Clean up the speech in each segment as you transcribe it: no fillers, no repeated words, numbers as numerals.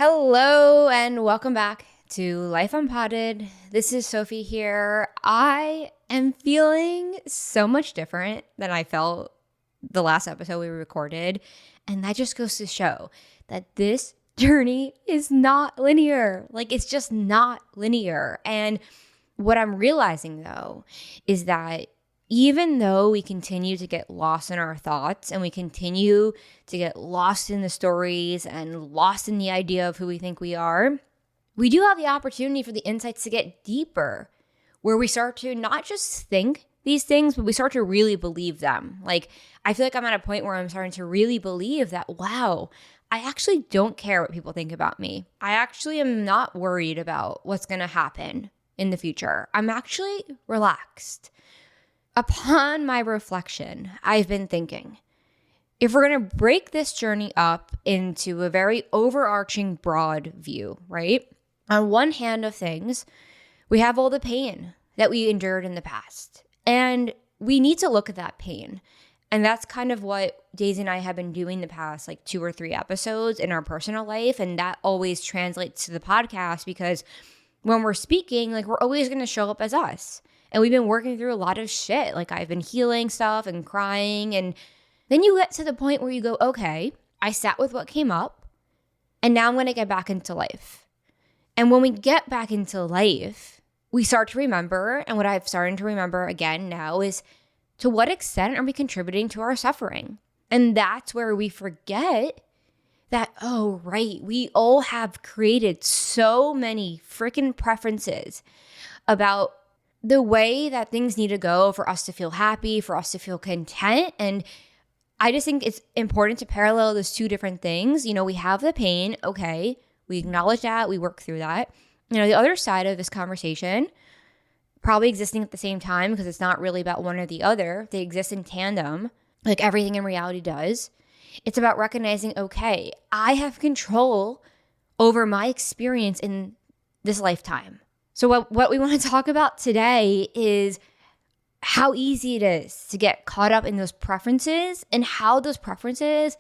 Hello and welcome back to Life Unpotted. This is Sophie here. I am feeling so much different than I felt the last episode we recorded. And that just goes to show that this journey is not linear. It's just not linear. And what I'm realizing though is that even though we continue to get lost in our thoughts and we continue to get lost in the stories and lost in the idea of who we think we are, we do have the opportunity for the insights to get deeper, where we start to not just think these things, but we start to really believe them. I feel like I'm at a point where I'm starting to really believe that, wow, I actually don't care what people think about me. I actually am not worried about what's going to happen in the future. I'm actually relaxed. Upon my reflection, I've been thinking, if we're going to break this journey up into a very overarching broad view, right? On one hand of things, we have all the pain that we endured in the past. And we need to look at that pain. And that's kind of what Daisy and I have been doing the past 2 or 3 episodes in our personal life. And that always translates to the podcast because when we're speaking, we're always going to show up as us. And we've been working through a lot of shit. I've been healing stuff and crying. And then you get to the point where you go, okay, I sat with what came up. And now I'm going to get back into life. And when we get back into life, we start to remember. And what I've started to remember again now is, to what extent are we contributing to our suffering? And that's where we forget that, oh, right, we all have created so many freaking preferences about the way that things need to go for us to feel happy, for us to feel content. And I just think it's important to parallel those two different things. We have the pain. Okay, we acknowledge that. We work through that. The other side of this conversation, probably existing at the same time because it's not really about one or the other. They exist in tandem, like everything in reality does. It's about recognizing, okay, I have control over my experience in this lifetime. So what we want to talk about today is how easy it is to get caught up in those preferences and how those preferences,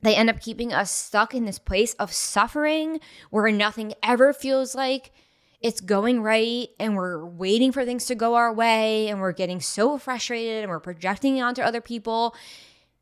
they end up keeping us stuck in this place of suffering where nothing ever feels like it's going right, and we're waiting for things to go our way, and we're getting so frustrated, and we're projecting it onto other people,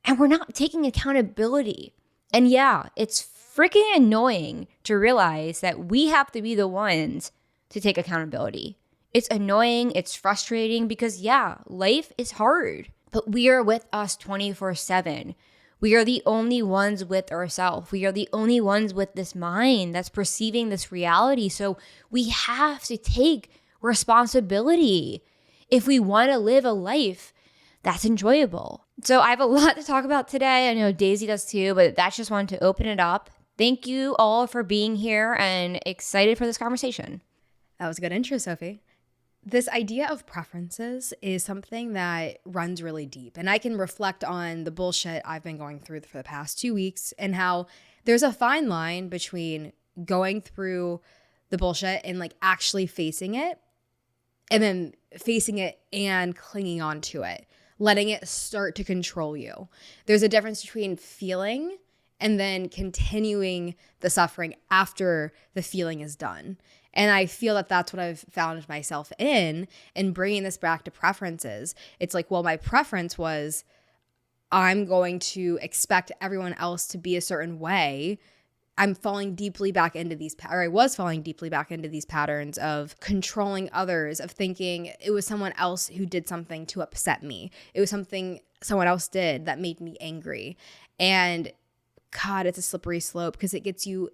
and we're not taking accountability. And yeah, it's freaking annoying to realize that we have to be the ones to take accountability. It's annoying, it's frustrating because yeah, life is hard, but we are with us 24/7. We are the only ones with ourselves. We are the only ones with this mind that's perceiving this reality. So we have to take responsibility if we want to live a life that's enjoyable. So I have a lot to talk about today. I know Daisy does too, but that's just wanted to open it up. Thank you all for being here and excited for this conversation. That was a good intro, Sophie. This idea of preferences is something that runs really deep. And I can reflect on the bullshit I've been going through for the past 2 weeks and how there's a fine line between going through the bullshit and actually facing it, and then facing it and clinging on to it, letting it start to control you. There's a difference between feeling and then continuing the suffering after the feeling is done. And I feel that that's what I've found myself in bringing this back to preferences. It's well, my preference was I'm going to expect everyone else to be a certain way. I'm falling deeply back into I was falling deeply back into these patterns of controlling others, of thinking it was someone else who did something to upset me. It was something someone else did that made me angry. And God, it's a slippery slope because it gets you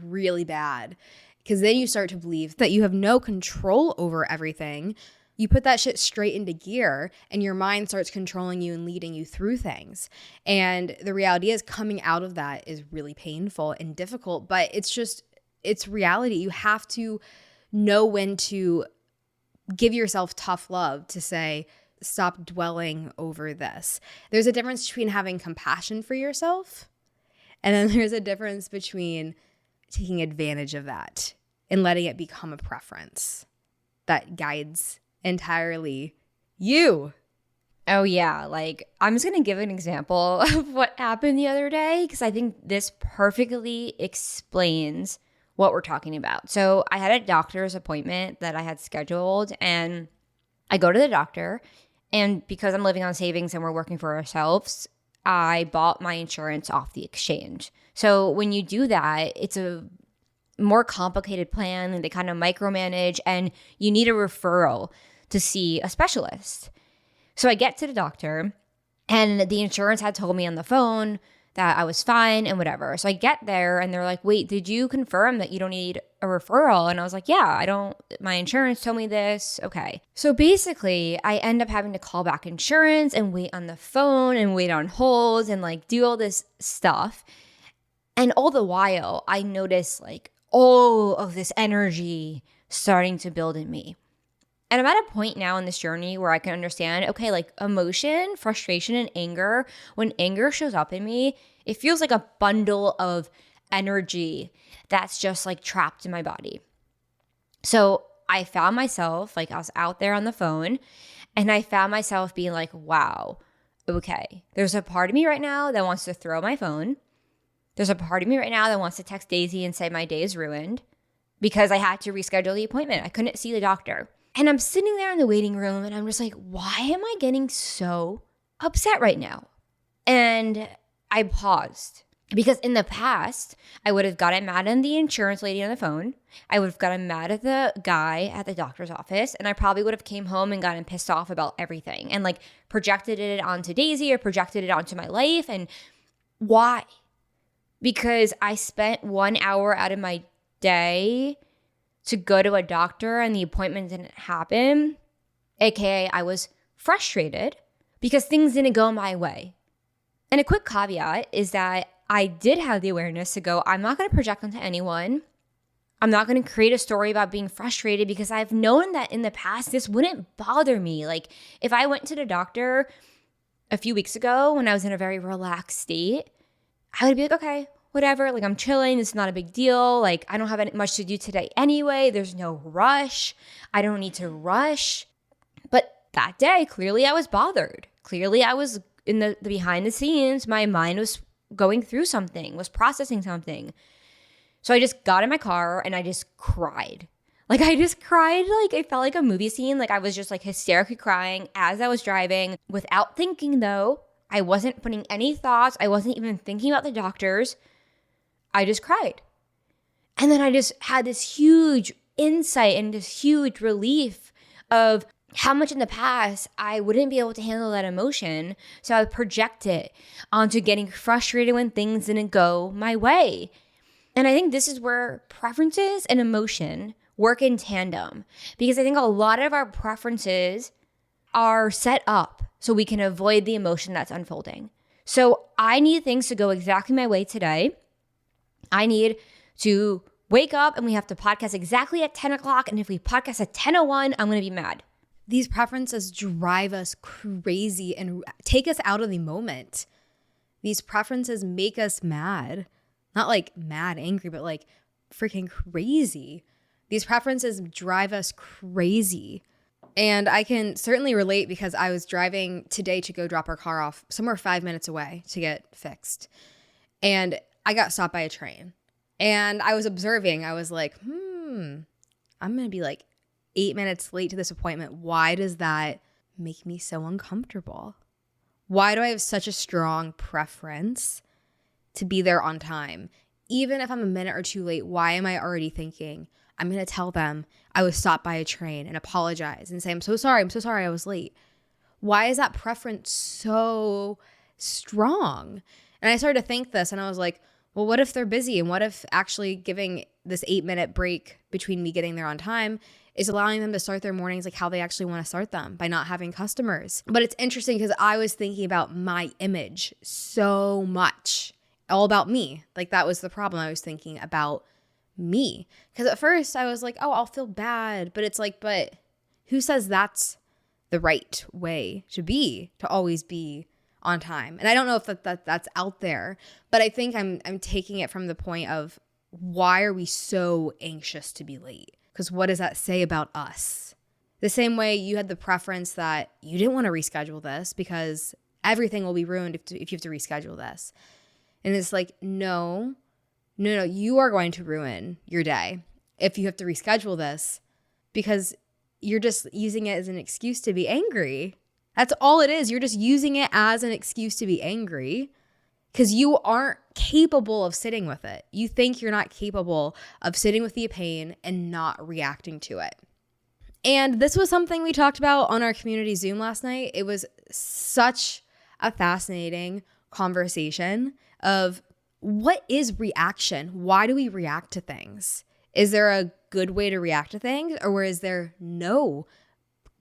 really bad, because then you start to believe that you have no control over everything. You put that shit straight into gear and your mind starts controlling you and leading you through things. And the reality is, coming out of that is really painful and difficult, but it's reality. You have to know when to give yourself tough love, to say, stop dwelling over this. There's a difference between having compassion for yourself, and then there's a difference between taking advantage of that and letting it become a preference that guides entirely you. Oh, yeah. Like, I'm just going to give an example of what happened the other day because I think this perfectly explains what we're talking about. So, I had a doctor's appointment that I had scheduled, and I go to the doctor. And because I'm living on savings and we're working for ourselves, I bought my insurance off the exchange. So, when you do that, it's a more complicated plan and they kind of micromanage, and you need a referral to see a specialist. So I get to the doctor, and the insurance had told me on the phone that I was fine and whatever. So I get there and they're like, wait, did you confirm that you don't need a referral? And I was like, yeah, my insurance told me this. Okay. So basically, I end up having to call back insurance and wait on the phone and wait on hold and like do all this stuff. And all the while, I notice like all of this energy starting to build in me. And I'm at a point now in this journey where I can understand, okay, like emotion, frustration, and anger, when anger shows up in me, it feels like a bundle of energy that's just like trapped in my body. So I found myself, like I was out there on the phone, and I found myself being like, wow, okay, there's a part of me right now that wants to throw my phone. There's a part of me right now that wants to text Daisy and say my day is ruined because I had to reschedule the appointment. I couldn't see the doctor. And I'm sitting there in the waiting room and I'm just like, why am I getting so upset right now? And I paused because in the past, I would have gotten mad at the insurance lady on the phone. I would have gotten mad at the guy at the doctor's office. And I probably would have came home and gotten pissed off about everything and like projected it onto Daisy or projected it onto my life. And why? Because I spent 1 hour out of my day to go to a doctor and the appointment didn't happen, aka I was frustrated because things didn't go my way. And a quick caveat is that I did have the awareness to go, I'm not going to project onto anyone. I'm not going to create a story about being frustrated because I've known that in the past this wouldn't bother me. Like if I went to the doctor a few weeks ago when I was in a very relaxed state, I would be like, okay, whatever, like I'm chilling, it's not a big deal. Like I don't have much to do today anyway. There's no rush. I don't need to rush. But that day, clearly I was bothered. Clearly I was in the behind the scenes. My mind was going through something, was processing something. So I just got in my car and I just cried. Like I just cried, like it felt like a movie scene. Like I was just like hysterically crying as I was driving without thinking though. I wasn't putting any thoughts. I wasn't even thinking about the doctors. I just cried. And then I just had this huge insight and this huge relief of how much in the past I wouldn't be able to handle that emotion. So I would project it onto getting frustrated when things didn't go my way. And I think this is where preferences and emotion work in tandem, because I think a lot of our preferences are set up so we can avoid the emotion that's unfolding. So I need things to go exactly my way today. I need to wake up and we have to podcast exactly at 10 o'clock. And if we podcast at 10:01, I'm going to be mad. These preferences drive us crazy and take us out of the moment. These preferences make us mad. Not like mad, angry, but like freaking crazy. These preferences drive us crazy. And I can certainly relate because I was driving today to go drop our car off somewhere 5 minutes away to get fixed. And I got stopped by a train. And I was observing. I was like, I'm going to be like 8 minutes late to this appointment. Why does that make me so uncomfortable? Why do I have such a strong preference to be there on time? Even if I'm a minute or two late, why am I already thinking, I'm going to tell them I was stopped by a train and apologize and say, I'm so sorry I was late. Why is that preference so strong? And I started to think this and I was like, well, what if they're busy? And what if actually giving this 8-minute break between me getting there on time is allowing them to start their mornings like how they actually want to start them, by not having customers? But it's interesting because I was thinking about my image so much, all about me. Like that was the problem. I was thinking about me. Because at first I was like, oh, I'll feel bad. But it's like, but who says that's the right way to be, to always be on time? And I don't know if that's out there, but I think I'm taking it from the point of, why are we so anxious to be late? Because what does that say about us? The same way you had the preference that you didn't want to reschedule this because everything will be ruined if you have to reschedule this. And it's like, no, you are going to ruin your day if you have to reschedule this because you're just using it as an excuse to be angry. That's all it is. You're just using it as an excuse to be angry because you aren't capable of sitting with it. You think you're not capable of sitting with the pain and not reacting to it. And this was something we talked about on our community Zoom last night. It was such a fascinating conversation of what is reaction? Why do we react to things? Is there a good way to react to things, or is there no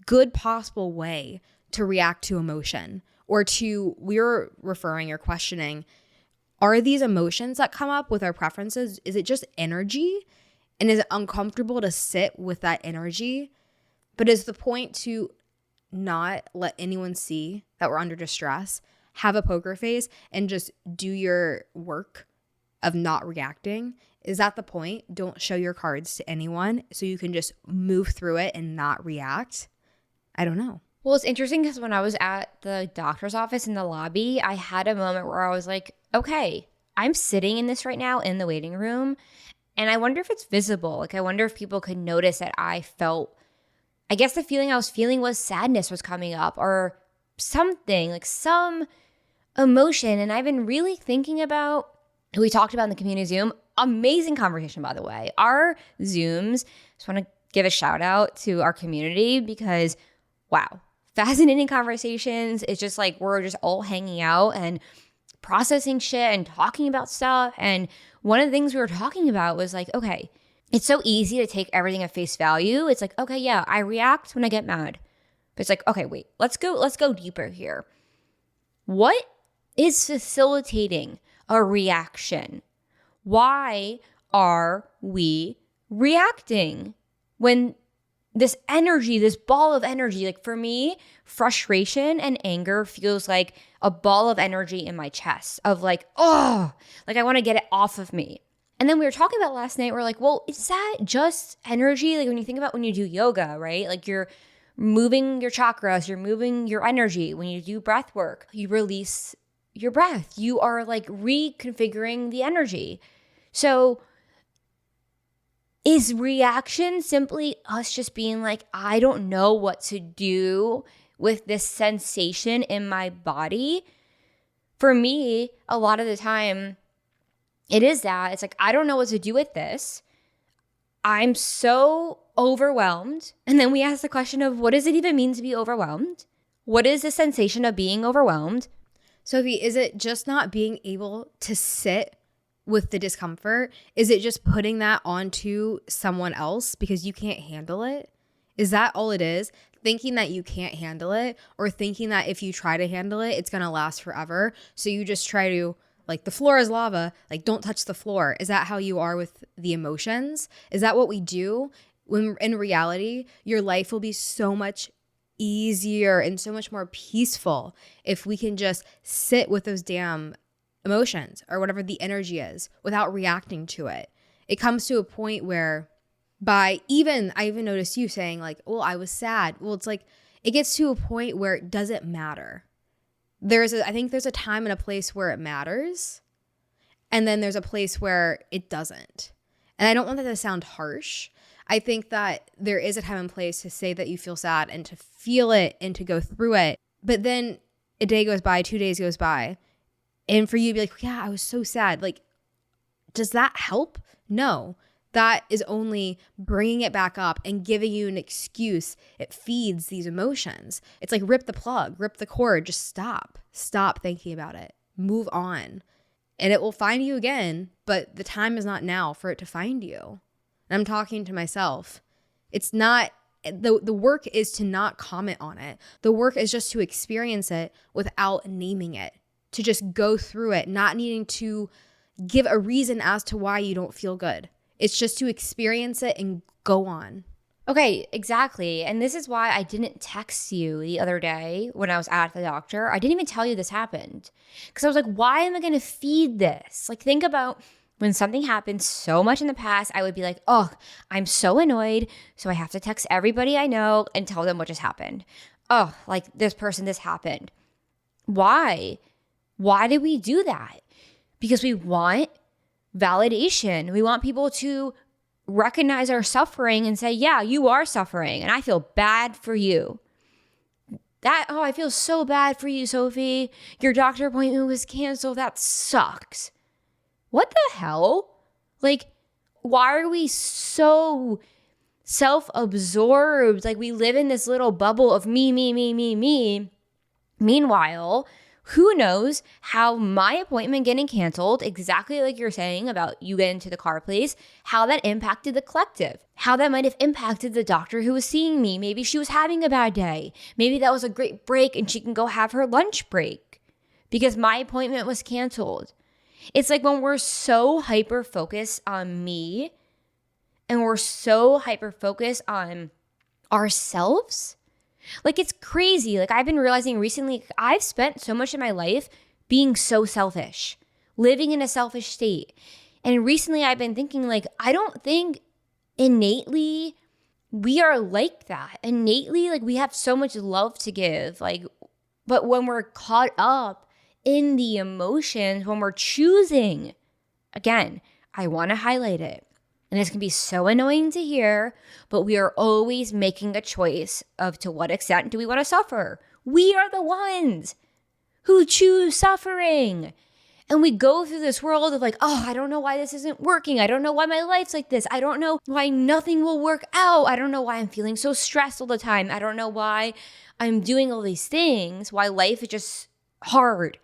good possible way to react to emotion? Or we're referring or questioning, are these emotions that come up with our preferences, is it just energy? And is it uncomfortable to sit with that energy? But is the point to not let anyone see that we're under distress, have a poker face, and just do your work of not reacting? Is that the point? Don't show your cards to anyone so you can just move through it and not react? I don't know. Well, it's interesting because when I was at the doctor's office in the lobby, I had a moment where I was like, okay, I'm sitting in this right now in the waiting room, and I wonder if it's visible. Like, I wonder if people could notice that I guess the feeling I was feeling was sadness was coming up or something, like some emotion. And I've been really thinking about who we talked about in the community Zoom. Amazing conversation, by the way. Our Zooms, just want to give a shout out to our community because, wow, fascinating conversations. It's just like we're just all hanging out and processing shit and talking about stuff. And one of the things we were talking about was like, okay, it's so easy to take everything at face value. It's like, okay, yeah, I react when I get mad. But it's like, okay, wait, let's go deeper here. What is facilitating a reaction? Why are we reacting when this energy, this ball of energy, like for me, frustration and anger feels like a ball of energy in my chest of like, oh, like I want to get it off of me. And then we were talking about last night, we're like, well, is that just energy? Like when you think about when you do yoga, right? Like you're moving your chakras, you're moving your energy. When you do breath work, you release your breath. You are like reconfiguring the energy. So is reaction simply us just being like, I don't know what to do with this sensation in my body? For me, a lot of the time, it is that. It's like, I don't know what to do with this. I'm so overwhelmed. And then we ask the question of, what does it even mean to be overwhelmed? What is the sensation of being overwhelmed? Sophie, is it just not being able to sit with the discomfort? Is it just putting that onto someone else because you can't handle it? Is that all it is? Thinking that you can't handle it, or thinking that if you try to handle it, it's going to last forever. So you just try to, like, the floor is lava, like, don't touch the floor. Is that how you are with the emotions? Is that what we do? When in reality, your life will be so much easier and so much more peaceful if we can just sit with those damn emotions or whatever the energy is without reacting to it. It comes to a point where I even noticed you saying like, well, I was sad. Well, it's like, it gets to a point where it doesn't matter. I think there's a time and a place where it matters. And then there's a place where it doesn't. And I don't want that to sound harsh. I think that there is a time and place to say that you feel sad and to feel it and to go through it. But then a day goes by, 2 days goes by. And for you to be like, yeah, I was so sad. Like, does that help? No. That is only bringing it back up and giving you an excuse. It feeds these emotions. It's like rip the plug, rip the cord, just stop. Stop thinking about it. Move on. And it will find you again, but the time is not now for it to find you. And I'm talking to myself. It's not, the work is to not comment on it. The work is just to experience it without naming it, to just go through it, not needing to give a reason as to why you don't feel good. It's just to experience it and go on. Okay, exactly. And this is why I didn't text you the other day when I was at the doctor. I didn't even tell you this happened. Because I was like, why am I going to feed this? Like, think about When something happened so much in the past, I would be like, oh, I'm so annoyed. So I have to text everybody I know and tell them what just happened. Oh, like this person, this happened. Why? Why do we do that? Because we want validation. We want people to recognize our suffering and say, yeah, you are suffering. And I feel bad for you. I feel so bad for you, Sophie. Your doctor appointment was canceled. That sucks. What the hell? Like, why are we so self-absorbed? Like, we live in this little bubble of me, me, me, me, me. Meanwhile, who knows how my appointment getting canceled, exactly like you're saying about you getting to the car place, how that impacted the collective, how that might have impacted the doctor who was seeing me. Maybe she was having a bad day. Maybe that was a great break and she can go have her lunch break because my appointment was canceled. It's like when we're so hyper-focused on me and we're so hyper-focused on ourselves. Like, it's crazy. Like, I've been realizing recently, I've spent so much of my life being so selfish, living in a selfish state. And recently I've been thinking, like, I don't think innately we are like that. Innately, like, we have so much love to give. Like, but when we're caught up in the emotions, when we're choosing, again, I want to highlight it. And this can be so annoying to hear, but we are always making a choice of to what extent do we want to suffer. We are the ones who choose suffering. And we go through this world of like, oh, I don't know why this isn't working. I don't know why my life's like this. I don't know why nothing will work out. I don't know why I'm feeling so stressed all the time. I don't know why I'm doing all these things, why life is just hard.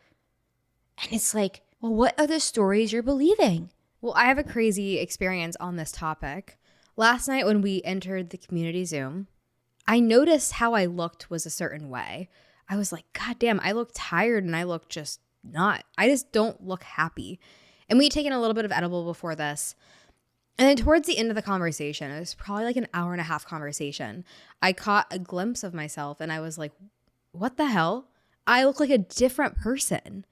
And it's like, well, what are the stories you're believing? Well, I have a crazy experience on this topic. Last night when we entered the community Zoom, I noticed how I looked was a certain way. I was like, God damn, I look tired and I look just I just don't look happy. And we had taken a little bit of edible before this. And then towards the end of the conversation, it was probably like an hour and a half conversation, I caught a glimpse of myself and I was like, what the hell? I look like a different person.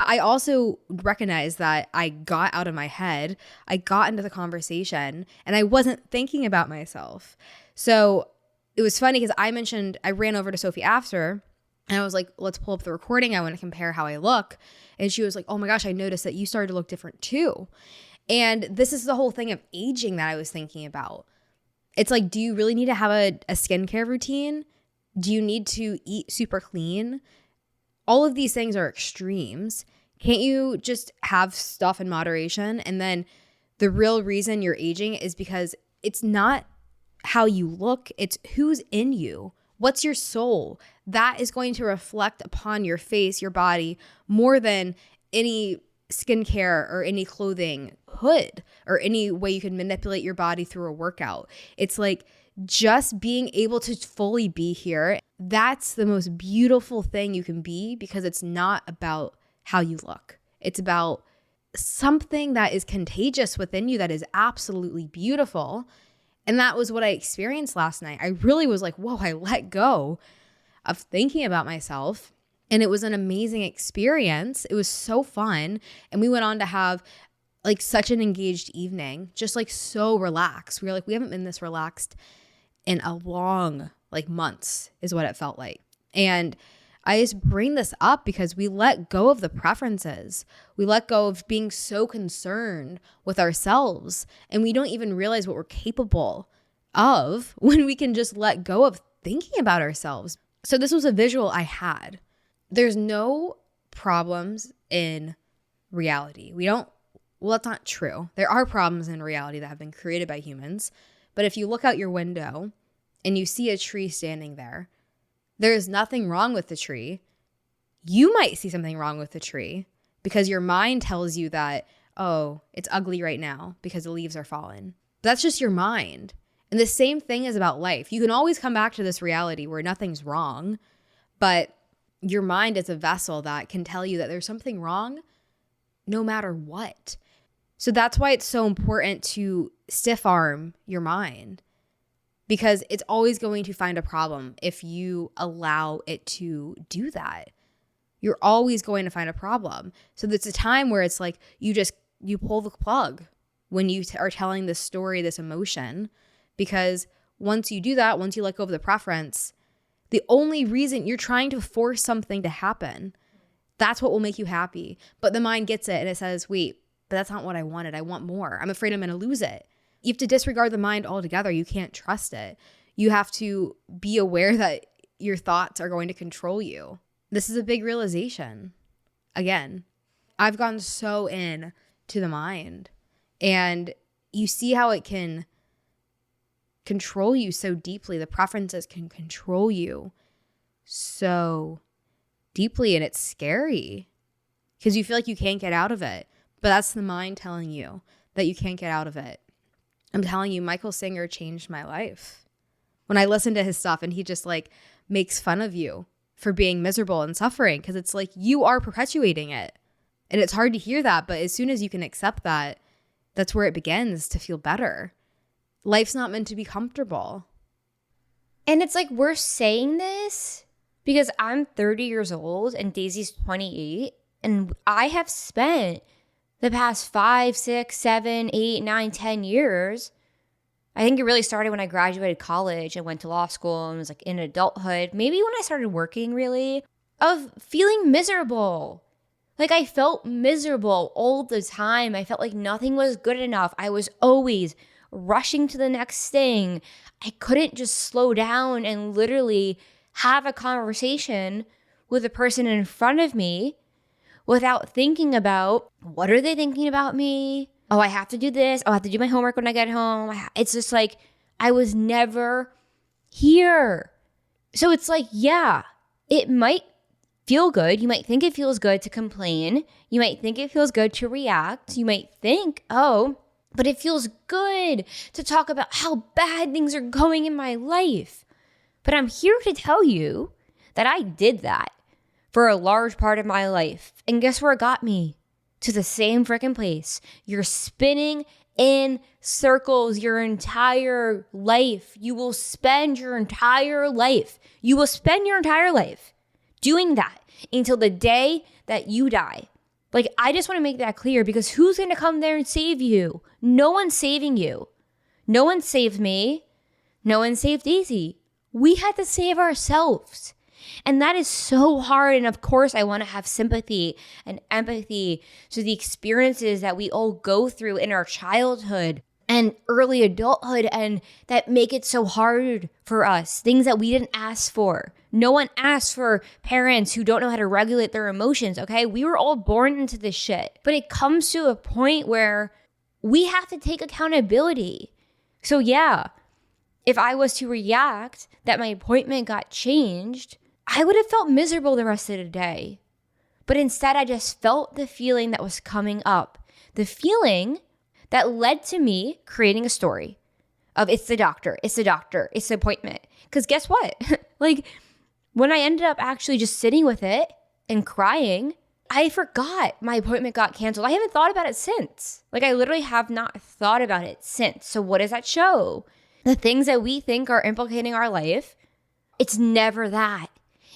I also recognized that I got out of my head, I got into the conversation, and I wasn't thinking about myself. So it was funny because I ran over to Sophie after, and I was like, let's pull up the recording. I want to compare how I look. And she was like, oh my gosh, I noticed that you started to look different too. And this is the whole thing of aging that I was thinking about. It's like, do you really need to have a skincare routine? Do you need to eat super clean? All of these things are extremes. Can't you just have stuff in moderation? And then the real reason you're aging is because it's not how you look, it's who's in you. What's your soul? That is going to reflect upon your face, your body, more than any skincare or any clothing could, or any way you can manipulate your body through a workout. It's like just being able to fully be here. That's the most beautiful thing you can be, because it's not about how you look. It's about something that is contagious within you that is absolutely beautiful. And that was what I experienced last night. I really was like, whoa, I let go of thinking about myself. And it was an amazing experience. It was so fun. And we went on to have like such an engaged evening, just like so relaxed. We were like, we haven't been this relaxed in a long, like months is what it felt like. And I just bring this up because we let go of the preferences. We let go of being so concerned with ourselves, and we don't even realize what we're capable of when we can just let go of thinking about ourselves. So this was a visual I had. There's no problems in reality. Well, that's not true. There are problems in reality that have been created by humans. But if you look out your window and you see a tree standing there, there is nothing wrong with the tree. You might see something wrong with the tree because your mind tells you that, oh, it's ugly right now because the leaves are fallen. That's just your mind. And the same thing is about life. You can always come back to this reality where nothing's wrong, but your mind is a vessel that can tell you that there's something wrong no matter what. So that's why it's so important to stiff arm your mind, because it's always going to find a problem if you allow it to do that. You're always going to find a problem. So it's a time where it's like you just you pull the plug when you are telling this story, this emotion, because once you do that, once you let go of the preference, the only reason you're trying to force something to happen, that's what will make you happy. But the mind gets it and it says, wait, but that's not what I wanted. I want more. I'm afraid I'm going to lose it. You have to disregard the mind altogether. You can't trust it. You have to be aware that your thoughts are going to control you. This is a big realization. Again, I've gone so in to the mind, and you see how it can control you so deeply. The preferences can control you so deeply, and it's scary because you feel like you can't get out of it. But that's the mind telling you that you can't get out of it. I'm telling you, Michael Singer changed my life. When I listen to his stuff and he just like makes fun of you for being miserable and suffering, because it's like you are perpetuating it. And it's hard to hear that, but as soon as you can accept that, that's where it begins to feel better. Life's not meant to be comfortable. And it's like we're saying this because I'm 30 years old and Daisy's 28, and I have spent the past 5, 6, 7, 8, 9, 10 years. I think it really started when I graduated college and went to law school and was like in adulthood. Maybe when I started working, really, of feeling miserable. Like I felt miserable all the time. I felt like nothing was good enough. I was always rushing to the next thing. I couldn't just slow down and literally have a conversation with the person in front of me without thinking about, what are they thinking about me? Oh, I have to do this. Oh, I have to do my homework when I get home. It's just like, I was never here. So it's like, yeah, it might feel good. You might think it feels good to complain. You might think it feels good to react. You might think, oh, but it feels good to talk about how bad things are going in my life. But I'm here to tell you that I did that for a large part of my life. And guess where it got me? To the same freaking place. You're spinning in circles your entire life. You will spend your entire life. You will spend your entire life doing that until the day that you die. Like, I just want to make that clear, because who's going to come there and save you? No one's saving you. No one saved me. No one saved Daisy. We had to save ourselves. And that is so hard. And of course, I want to have sympathy and empathy to the experiences that we all go through in our childhood and early adulthood, and that make it so hard for us. Things that we didn't ask for. No one asked for parents who don't know how to regulate their emotions, okay? We were all born into this shit. But it comes to a point where we have to take accountability. So yeah, if I was to react that my appointment got changed, I would have felt miserable the rest of the day. But instead, I just felt the feeling that was coming up. The feeling that led to me creating a story of it's the doctor, it's the appointment. Because guess what? Like, when I ended up actually just sitting with it and crying, I forgot my appointment got canceled. I haven't thought about it since. Like, I literally have not thought about it since. So what does that show? The things that we think are implicating our life, it's never that.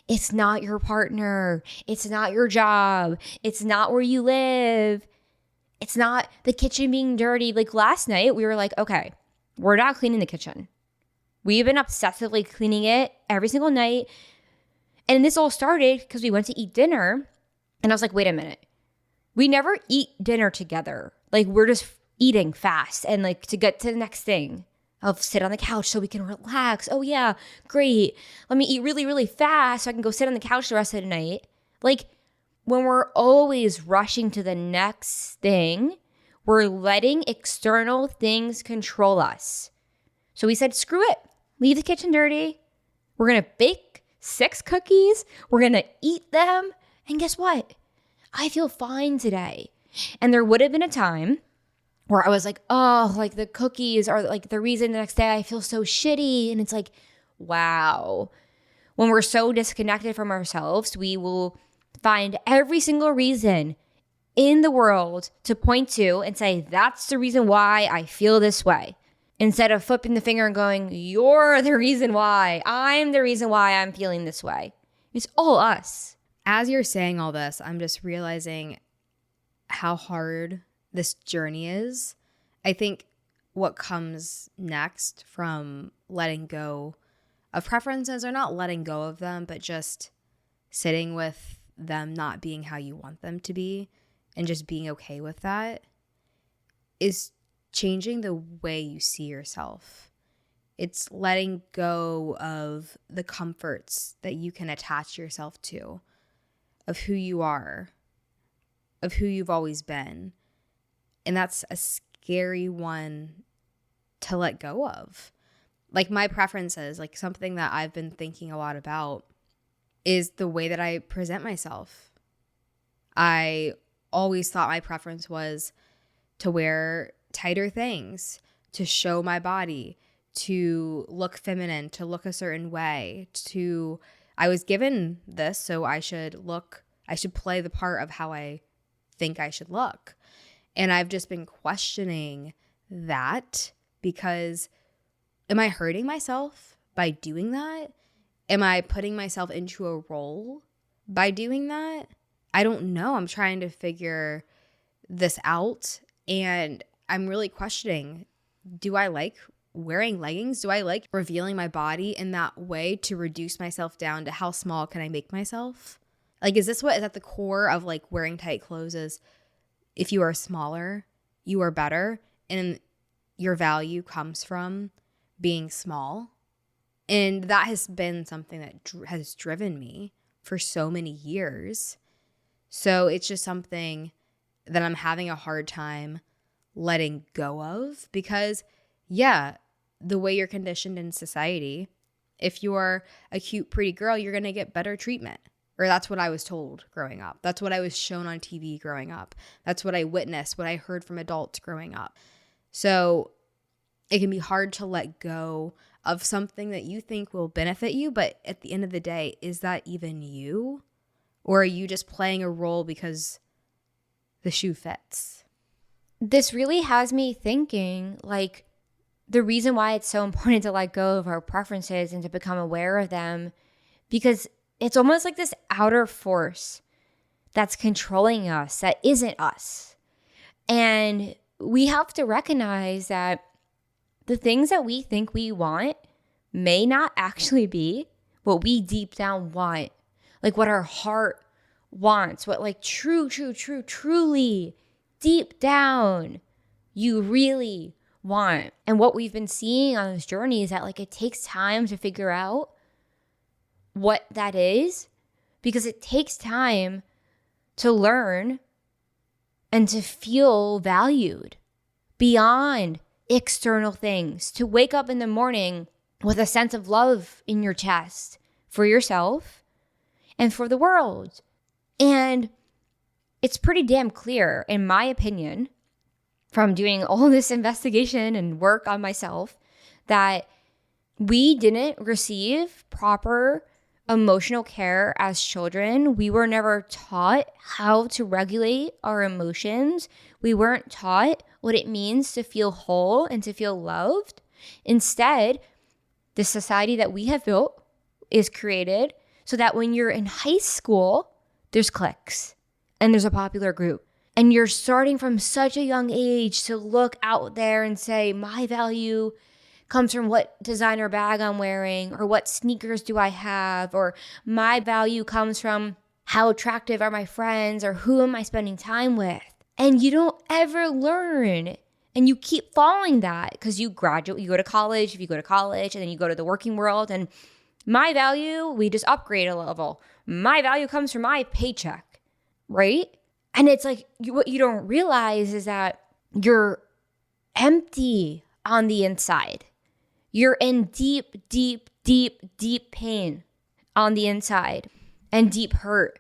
It's not your partner. It's not your job. It's not where you live. It's not the kitchen being dirty. Like last night, we were like, okay, we're not cleaning the kitchen. We've been obsessively cleaning it every single night. And this all started because we went to eat dinner. And I was like, wait a minute. We never eat dinner together. Like, we're just eating fast and like to get to the next thing. I'll sit on the couch so we can relax. Oh yeah, great. Let me eat really, really fast so I can go sit on the couch the rest of the night. Like, when we're always rushing to the next thing, we're letting external things control us. So we said, screw it. Leave the kitchen dirty. We're going to bake 6 cookies. We're going to eat them. And guess what? I feel fine today. And there would have been a time where I was like, oh, like the cookies are like the reason the next day I feel so shitty. And it's like, wow. When we're so disconnected from ourselves, we will find every single reason in the world to point to and say, that's the reason why I feel this way. Instead of flipping the finger and going, you're the reason why. I'm the reason why I'm feeling this way. It's all us. As you're saying all this, I'm just realizing how hard this journey is. I think what comes next from letting go of preferences, or not letting go of them, but just sitting with them not being how you want them to be and just being okay with that, is changing the way you see yourself. It's letting go of the comforts that you can attach yourself to, of who you are, of who you've always been. And that's a scary one to let go of. Like my preferences, like something that I've been thinking a lot about is the way that I present myself. I always thought my preference was to wear tighter things, to show my body, to look feminine, to look a certain way, I was given this, so I should play the part of how I think I should look. And I've just been questioning that, because am I hurting myself by doing that? Am I putting myself into a role by doing that? I don't know. I'm trying to figure this out, and I'm really questioning, do I like wearing leggings? Do I like revealing my body in that way to reduce myself down to how small can I make myself? Like, is this what is at the core of like wearing tight clothes, is if you are smaller, you are better, and your value comes from being small? And that has been something that has driven me for so many years. So it's just something that I'm having a hard time letting go of, because yeah, the way you're conditioned in society, if you're a cute, pretty girl, you're going to get better treatment. Or that's what I was told growing up. That's what I was shown on TV growing up. That's what I witnessed, what I heard from adults growing up. So it can be hard to let go of something that you think will benefit you, but at the end of the day, is that even you? Or are you just playing a role because the shoe fits? This really has me thinking, like, the reason why it's so important to let go of our preferences and to become aware of them, because it's almost like this outer force that's controlling us that isn't us. And we have to recognize that the things that we think we want may not actually be what we deep down want. Like what our heart wants, what like truly deep down you really want. And what we've been seeing on this journey is that like it takes time to figure out what that is, because it takes time to learn and to feel valued beyond external things, to wake up in the morning with a sense of love in your chest for yourself and for the world. And it's pretty damn clear, in my opinion, from doing all this investigation and work on myself, that we didn't receive proper emotional care as children. We were never taught how to regulate our emotions. We weren't taught what it means to feel whole and to feel loved. Instead, the society that we have built is created so that when you're in high school, there's cliques and there's a popular group. And you're starting from such a young age to look out there and say, my value comes from what designer bag I'm wearing, or what sneakers do I have, or my value comes from how attractive are my friends, or who am I spending time with. And you don't ever learn, and you keep following that because you graduate, you go to college, if you go to college, and then you go to the working world, and my value, we just upgrade a level. My value comes from my paycheck, right? And it's like, what you don't realize is that you're empty on the inside. You're in deep pain on the inside and deep hurt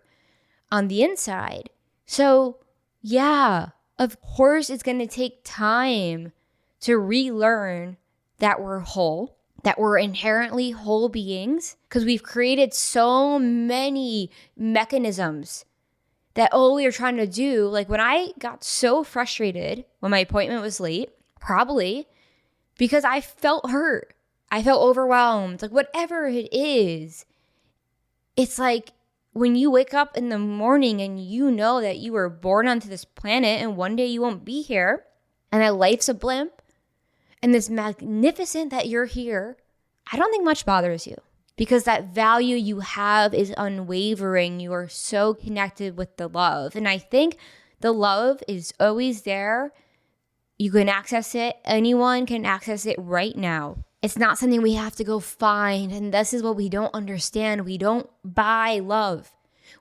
on the inside. So yeah, of course it's going to take time to relearn that we're whole, that we're inherently whole beings, because we've created so many mechanisms that all we are trying to do, like when I got so frustrated when my appointment was late, probably because I felt hurt. I felt overwhelmed, like whatever it is. It's like when you wake up in the morning and you know that you were born onto this planet and one day you won't be here, and that life's a blimp, and it's magnificent that you're here, I don't think much bothers you because that value you have is unwavering. You are so connected with the love. And I think the love is always there. You can access it. Anyone can access it right now. It's not something we have to go find. And this is what we don't understand. We don't buy love.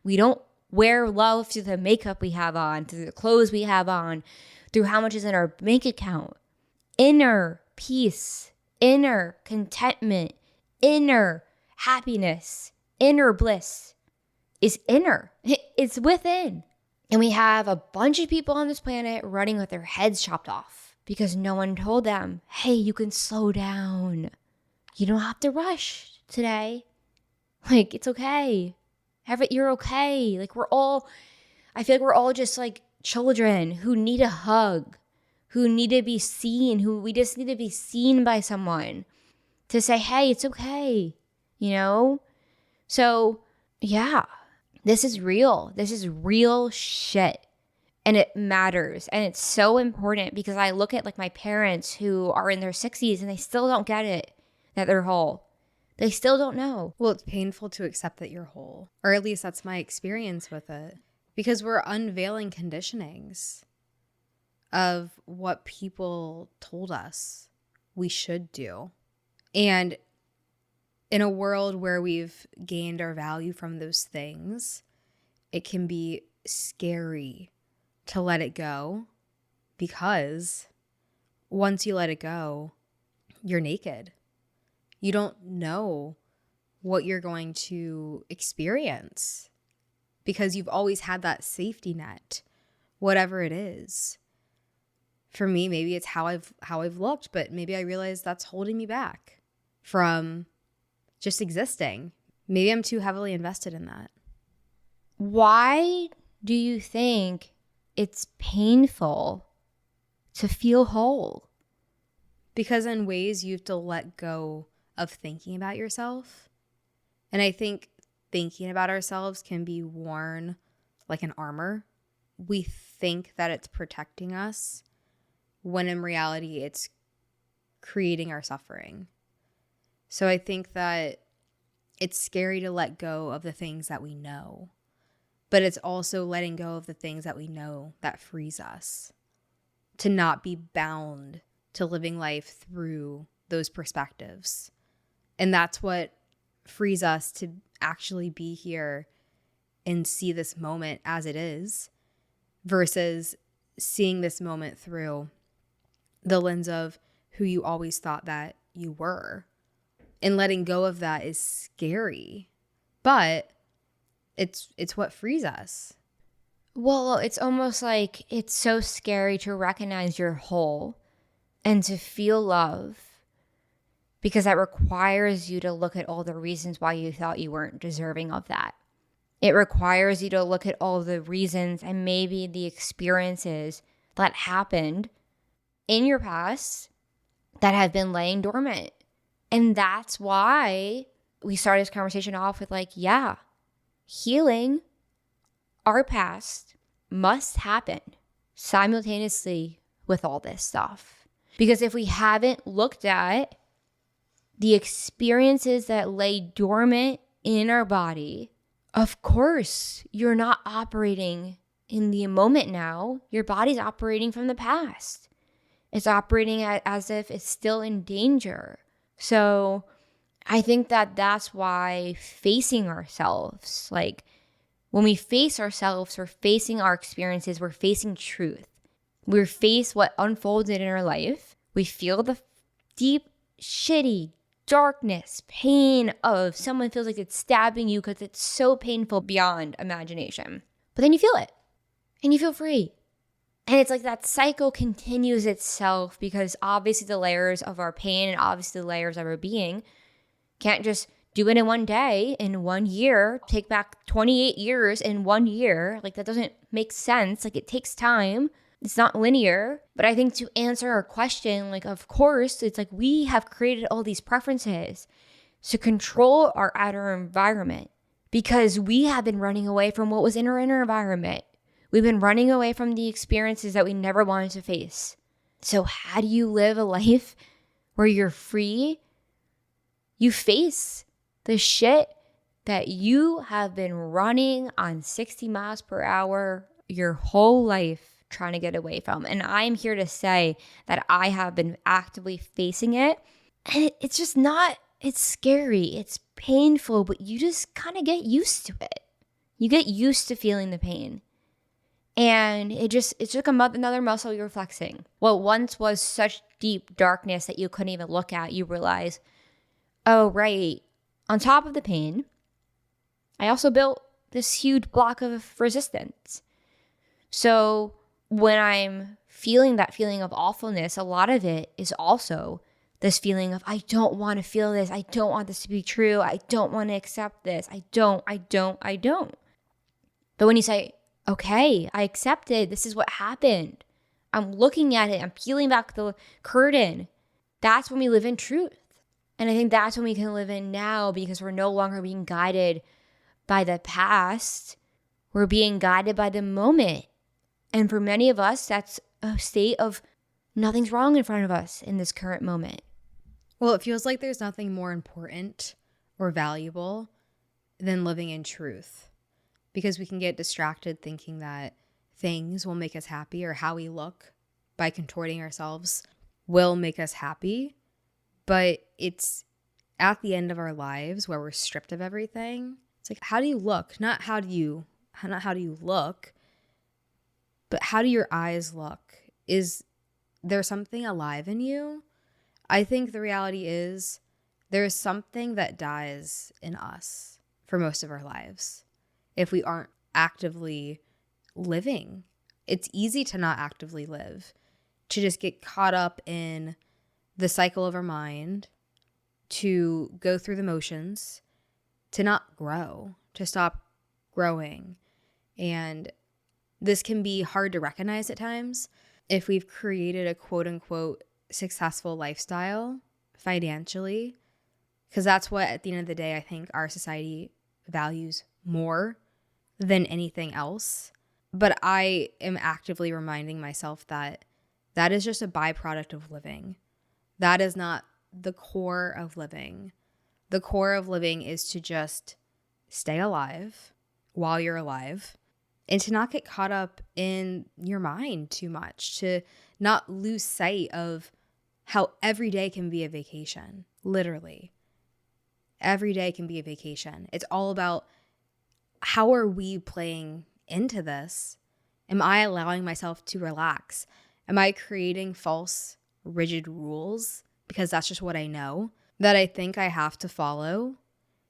We don't wear love through the makeup we have on, through the clothes we have on, through how much is in our bank account. Inner peace, inner contentment, inner happiness, inner bliss is inner. It's within. And we have a bunch of people on this planet running with their heads chopped off because no one told them, hey, you can slow down. You don't have to rush today. Like, it's okay. You're okay. Like, I feel like we're all just like children who need a hug, who need to be seen, who we just need to be seen by someone to say, hey, it's okay, you know? So, yeah, this is real. This is real shit. And it matters. And it's so important because I look at like my parents who are in their 60s and they still don't get it, that they're whole. They still don't know. Well, it's painful to accept that you're whole, or at least that's my experience with it, because we're unveiling conditionings of what people told us we should do. And in a world where we've gained our value from those things, it can be scary to let it go, because once you let it go, you're naked. You don't know what you're going to experience because you've always had that safety net, whatever it is. For me, maybe it's how I've looked, but maybe I realize that's holding me back from just existing. Maybe I'm too heavily invested in that. Why do you think it's painful to feel whole? Because in ways you have to let go of thinking about yourself. And I think thinking about ourselves can be worn like an armor. We think that it's protecting us, when in reality it's creating our suffering. So I think that it's scary to let go of the things that we know, but it's also letting go of the things that we know that frees us to not be bound to living life through those perspectives. And that's what frees us to actually be here and see this moment as it is, versus seeing this moment through the lens of who you always thought that you were. And letting go of that is scary, but it's what frees us. Well, it's almost like it's so scary to recognize you're whole and to feel love, because that requires you to look at all the reasons why you thought you weren't deserving of that. It requires you to look at all the reasons and maybe the experiences that happened in your past that have been laying dormant. And that's why we started this conversation off with like, yeah, healing our past must happen simultaneously with all this stuff. Because if we haven't looked at the experiences that lay dormant in our body, of course, you're not operating in the moment now. Your body's operating from the past. It's operating as if it's still in danger. So I think that that's why facing ourselves, like when we face ourselves, we're facing our experiences, we're facing truth. We face what unfolded in our life. We feel the deep, shitty darkness, pain of someone feels like it's stabbing you because it's so painful beyond imagination. But then you feel it and you feel free. And it's like that cycle continues itself, because obviously the layers of our pain and obviously the layers of our being can't just do it in one day, in 1 year, take back 28 years in 1 year. Like that doesn't make sense. Like it takes time. It's not linear. But I think to answer our question, like, of course, it's like we have created all these preferences to control our outer environment, because we have been running away from what was in our inner environment. We've been running away from the experiences that we never wanted to face. So how do you live a life where you're free? You face the shit that you have been running on 60 miles per hour your whole life trying to get away from. And I'm here to say that I have been actively facing it. And it's just not, it's scary, it's painful, but you just kind of get used to it. You get used to feeling the pain. And it took another muscle you're flexing. What once was such deep darkness that you couldn't even look at, you realize, oh, right. On top of the pain, I also built this huge block of resistance. So when I'm feeling that feeling of awfulness, a lot of it is also this feeling of, I don't want to feel this. I don't want this to be true. I don't want to accept this. I don't. But when you say, okay, I accepted, this is what happened. I'm looking at it. I'm peeling back the curtain. That's when we live in truth. And I think that's when we can live in now, because we're no longer being guided by the past. We're being guided by the moment. And for many of us, that's a state of nothing's wrong in front of us in this current moment. Well, it feels like there's nothing more important or valuable than living in truth, because we can get distracted thinking that things will make us happy, or how we look by contorting ourselves will make us happy. But it's at the end of our lives where we're stripped of everything. It's like, how do you look? Not how do you look, but how do your eyes look? Is there something alive in you? I think the reality is there's something that dies in us for most of our lives if we aren't actively living. It's easy to not actively live, to just get caught up in the cycle of our mind, to go through the motions, to not grow, to stop growing. And this can be hard to recognize at times if we've created a quote unquote successful lifestyle financially, because that's what at the end of the day I think our society values more than anything else. But I am actively reminding myself that that is just a byproduct of living. That is not the core of living. The core of living is to just stay alive while you're alive, and to not get caught up in your mind too much, to not lose sight of how every day can be a vacation. Literally. Every day can be a vacation. It's all about, how are we playing into this? Am I allowing myself to relax? Am I creating false, rigid rules because that's just what I know that I think I have to follow?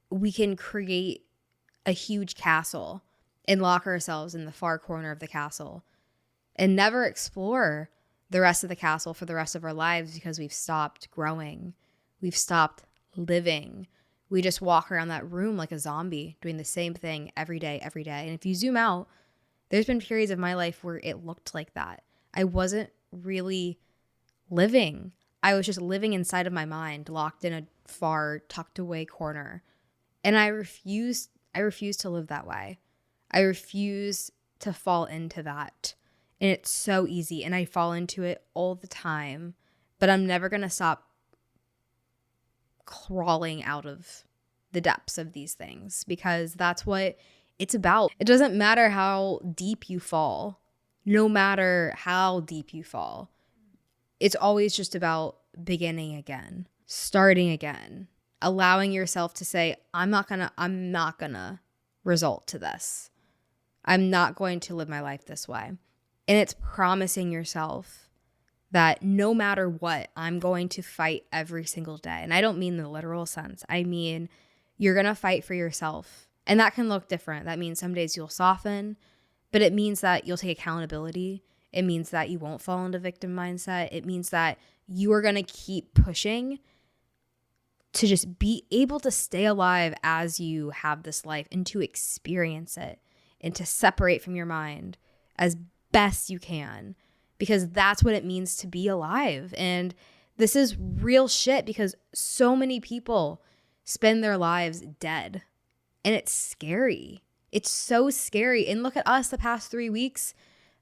We can create a huge castle and lock ourselves in the far corner of the castle and never explore the rest of the castle for the rest of our lives because we've stopped growing. We've stopped living. We just walk around that room like a zombie, doing the same thing every day. And if you zoom out, there's been periods of my life where it looked like that. I wasn't really living. I was just living inside of my mind, locked in a far, tucked away corner. And I refuse to live that way. I refuse to fall into that. And it's so easy. And I fall into it all the time. But I'm never going to stop crawling out of the depths of these things, because that's what it's about. It doesn't matter how deep you fall. No matter how deep you fall, it's always just about beginning again, starting again, allowing yourself to say, I'm not gonna result to this. I'm not going to live my life this way. And it's promising yourself that no matter what, I'm going to fight every single day. And I don't mean the literal sense. I mean, you're going to fight for yourself. And that can look different. That means some days you'll soften, but it means that you'll take accountability. It means that you won't fall into victim mindset. It means that you are going to keep pushing to just be able to stay alive as you have this life, and to experience it, and to separate from your mind as best you can, because that's what it means to be alive. And this is real shit, because so many people spend their lives dead. And it's scary. It's so scary. And look at us the past 3 weeks.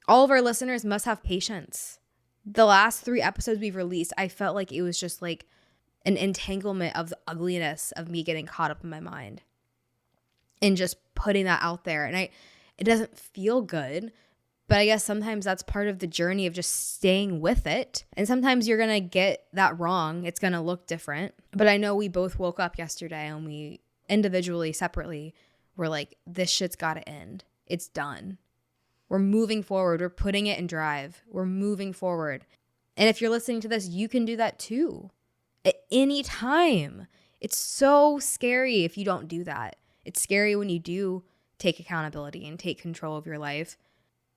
All of our listeners must have patience. The last 3 episodes we've released, I felt like it was just like an entanglement of the ugliness of me getting caught up in my mind and just putting that out there. And it doesn't feel good, but I guess sometimes that's part of the journey of just staying with it. And sometimes you're going to get that wrong. It's going to look different. But I know we both woke up yesterday and we individually, separately, were like, this shit's got to end. It's done. We're moving forward. We're putting it in drive. We're moving forward. And if you're listening to this, you can do that too. At any time. It's so scary if you don't do that. It's scary when you do take accountability and take control of your life.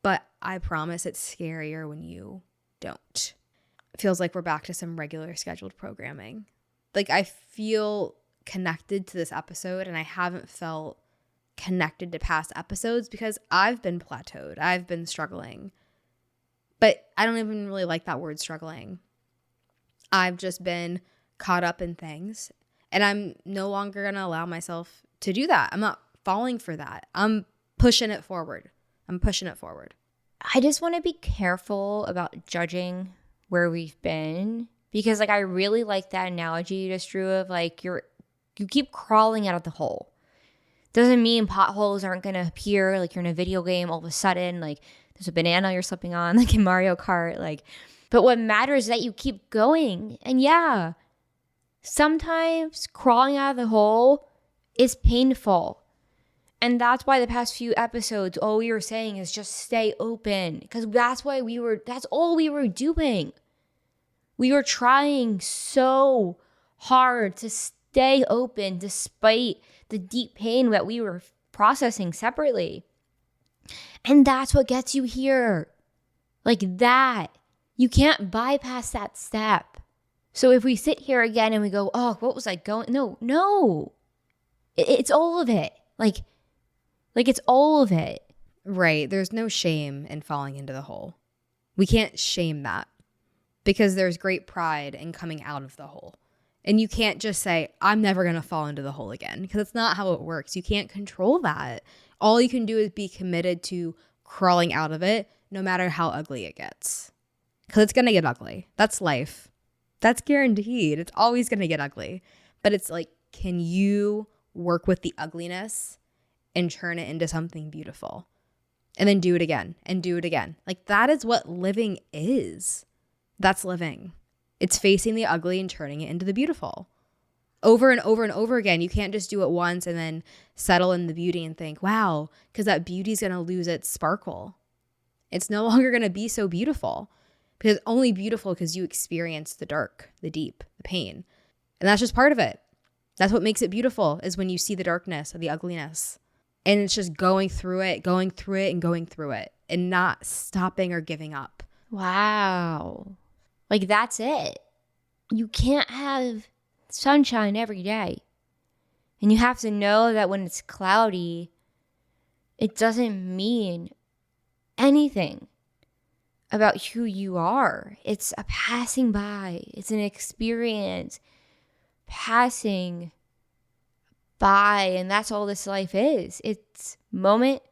But I promise it's scarier when you don't. It feels like we're back to some regular scheduled programming. Like I feel connected to this episode and I haven't felt connected to past episodes because I've been plateaued. I've been struggling. But I don't even really like that word struggling. I've just been caught up in things and I'm no longer going to allow myself to do that. I'm not falling for that. I'm pushing it forward. I just want to be careful about judging where we've been because like I really like that analogy you just drew of like you keep crawling out of the hole. Doesn't mean potholes aren't going to appear like you're in a video game all of a sudden like there's a banana you're slipping on like in Mario Kart like but what matters is that you keep going. And yeah, sometimes crawling out of the hole is painful. And that's why the past few episodes, all we were saying is just stay open. Because that's all we were doing. We were trying so hard to stay open despite the deep pain that we were processing separately. And that's what gets you here. Like that. You can't bypass that step. So if we sit here again and we go, oh, what was I going? No. It's all of it. Like it's all of it. Right. There's no shame in falling into the hole. We can't shame that because there's great pride in coming out of the hole. And you can't just say, I'm never going to fall into the hole again because it's not how it works. You can't control that. All you can do is be committed to crawling out of it no matter how ugly it gets. Because it's going to get ugly. That's life. That's guaranteed. It's always going to get ugly. But it's like, can you work with the ugliness and turn it into something beautiful? And then do it again and do it again. Like that is what living is. That's living. It's facing the ugly and turning it into the beautiful. Over and over and over again. You can't just do it once and then settle in the beauty and think, wow, because that beauty is going to lose its sparkle. It's no longer going to be so beautiful because it's only beautiful because you experience the dark, the deep, the pain. And that's just part of it. That's what makes it beautiful is when you see the darkness or the ugliness. And it's just going through it and not stopping or giving up. Wow. Like that's it. You can't have sunshine every day. And you have to know that when it's cloudy, it doesn't mean anything about who you are. It's a passing by. It's an experience passing by, and that's all this life is. It's moment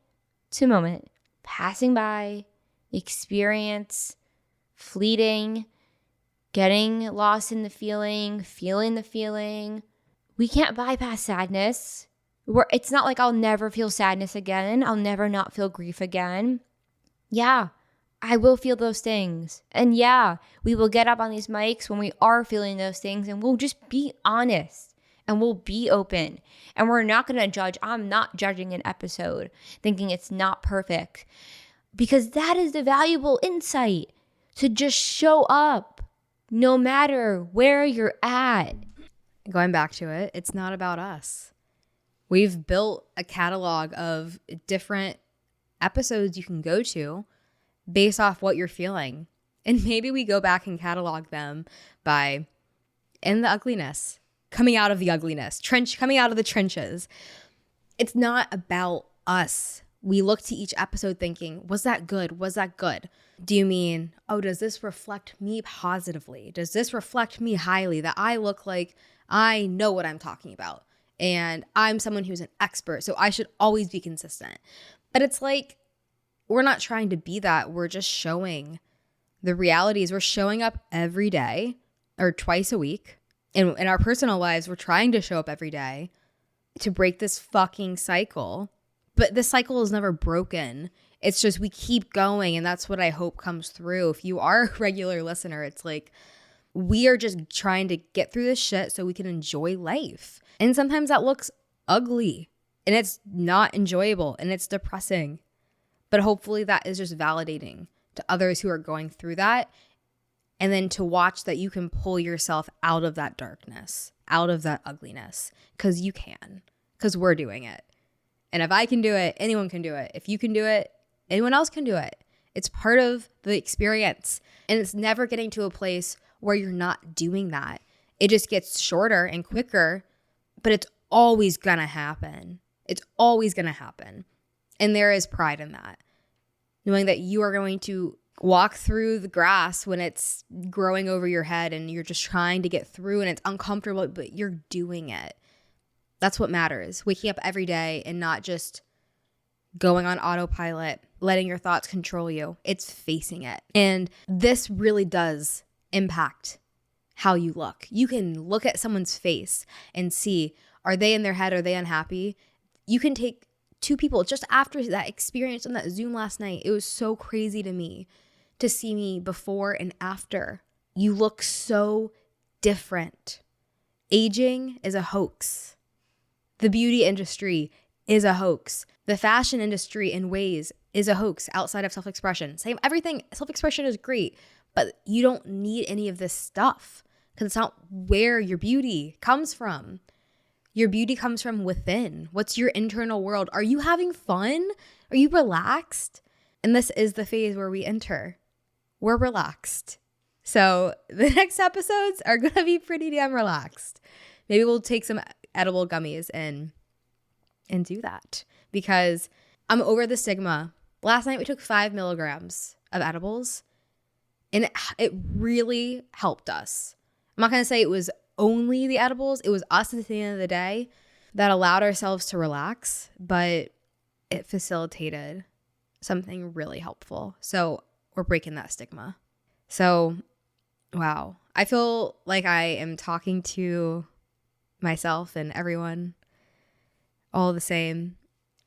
to moment, passing by, experience, fleeting, getting lost in the feeling, feeling the feeling. We can't bypass sadness. It's not like I'll never feel sadness again. I'll never not feel grief again. Yeah, I will feel those things. And yeah, we will get up on these mics when we are feeling those things and we'll just be honest and we'll be open. And we're not going to judge. I'm not judging an episode thinking it's not perfect because that is the valuable insight to just show up no matter where you're at. Going back to it, it's not about us. We've built a catalog of different episodes you can go to based off what you're feeling. And maybe we go back and catalog them by in the ugliness, coming out of the ugliness, coming out of the trenches. It's not about us. We look to each episode thinking, was that good? Was that good? Do you mean, oh, does this reflect me positively? Does this reflect me highly that I look like I know what I'm talking about? and I'm someone who's an expert, so I should always be consistent. But it's like, we're not trying to be that. We're just showing the realities. We're showing up every day or twice a week. In our personal lives, we're trying to show up every day to break this fucking cycle. But this cycle is never broken. It's just we keep going, and that's what I hope comes through. If you are a regular listener, it's like we are just trying to get through this shit so we can enjoy life. And sometimes that looks ugly, and it's not enjoyable, and it's depressing. But hopefully that is just validating to others who are going through that. And then to watch that you can pull yourself out of that darkness, out of that ugliness, because you can, because we're doing it. And if I can do it, anyone can do it. If you can do it, anyone else can do it. It's part of the experience. And it's never getting to a place where you're not doing that. It just gets shorter and quicker, but it's always going to happen. It's always going to happen. And there is pride in that. Knowing that you are going to walk through the grass when it's growing over your head and you're just trying to get through and it's uncomfortable, but you're doing it. That's what matters. Waking up every day and not just going on autopilot, letting your thoughts control you. It's facing it. And this really does impact how you look. You can look at someone's face and see, are they in their head? Are they unhappy? You can take two people just after that experience on that Zoom last night. It was so crazy to me to see me before and after. You look so different. Aging is a hoax. The beauty industry is a hoax. The fashion industry in ways is a hoax outside of self-expression. Same everything. Self-expression is great, but you don't need any of this stuff because it's not where your beauty comes from. Your beauty comes from within. What's your internal world? Are you having fun? Are you relaxed? And this is the phase where we enter. We're relaxed. So the next episodes are going to be pretty damn relaxed. Maybe we'll take some edible gummies and do that because I'm over the stigma. Last night we took 5 milligrams of edibles and it really helped us. I'm not going to say it was only the edibles. It was us at the end of the day that allowed ourselves to relax, but it facilitated something really helpful. So we're breaking that stigma. So, wow. I feel like I am talking to myself and everyone all the same.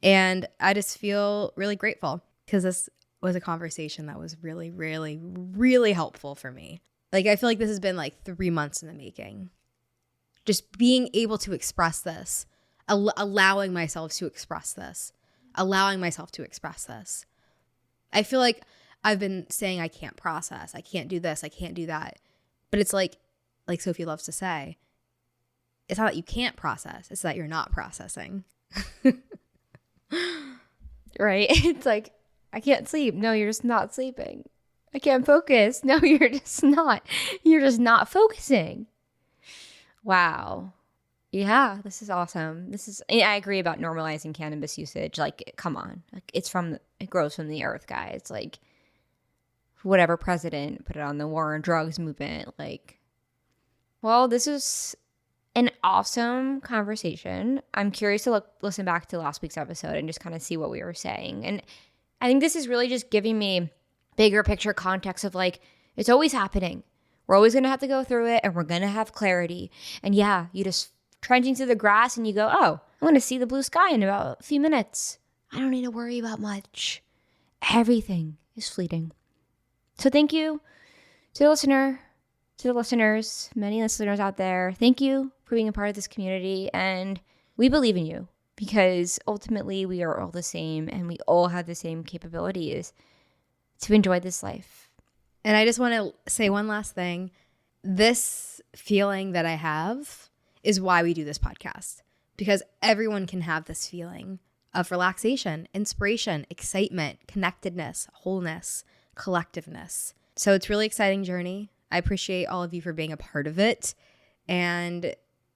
And I just feel really grateful because this was a conversation that was really, really, really helpful for me. Like, I feel like this has been like 3 months in the making. Just being able to express this, allowing myself to express this, I feel like I've been saying I can't process, I can't do this, I can't do that. But it's like Sophie loves to say, it's not that you can't process, it's that you're not processing. Right? It's like, I can't sleep. No, you're just not sleeping. I can't focus. No, you're just not. You're just not focusing. Wow. Yeah, this is awesome. I agree about normalizing cannabis usage. Like, come on. Like, it grows from the earth, guys. Like, whatever president put it on the war on drugs movement. Like, well, this is an awesome conversation. I'm curious to listen back to last week's episode and just kind of see what we were saying. And I think this is really just giving me bigger picture context of like, it's always happening. We're always going to have to go through it and we're going to have clarity. And yeah, you just trudging through the grass and you go, oh, I'm going to see the blue sky in about a few minutes. I don't need to worry about much. Everything is fleeting. So thank you to the listeners, many listeners out there. Thank you for being a part of this community. And we believe in you because ultimately we are all the same and we all have the same capabilities to enjoy this life. And I just want to say one last thing. This feeling that I have is why we do this podcast, because everyone can have this feeling of relaxation, inspiration, excitement, connectedness, wholeness, collectiveness. So it's a really exciting journey. I appreciate all of you for being a part of it. And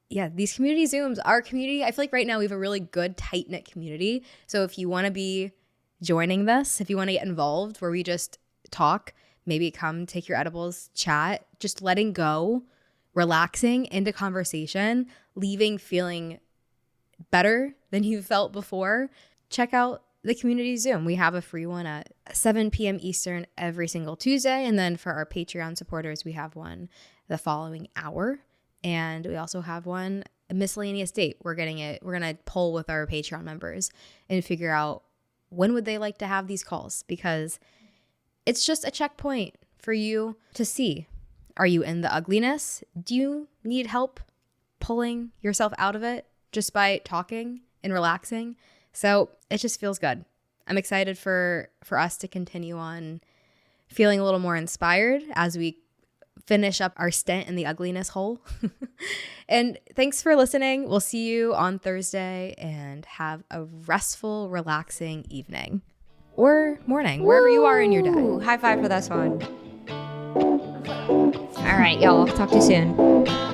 yeah, these community Zooms, our community, I feel like right now we have a really good, tight-knit community. So if you want to be joining this, if you want to get involved where we just talk, maybe come take your edibles, chat, just letting go, relaxing into conversation, leaving feeling better than you felt before, check out the community Zoom. We have a free one at 7 p.m. Eastern every single Tuesday. And then for our Patreon supporters, we have one the following hour. And we also have one a miscellaneous date. We're going to poll with our Patreon members and figure out when would they like to have these calls, because it's just a checkpoint for you to see, are you in the ugliness? Do you need help pulling yourself out of it just by talking and relaxing? So it just feels good. I'm excited for us to continue on feeling a little more inspired as we finish up our stint in the ugliness hole. And thanks for listening. We'll see you on Thursday, and have a restful, relaxing evening or morning, wherever you are in your day. Ooh, high five for this one. All right, y'all. Talk to you soon.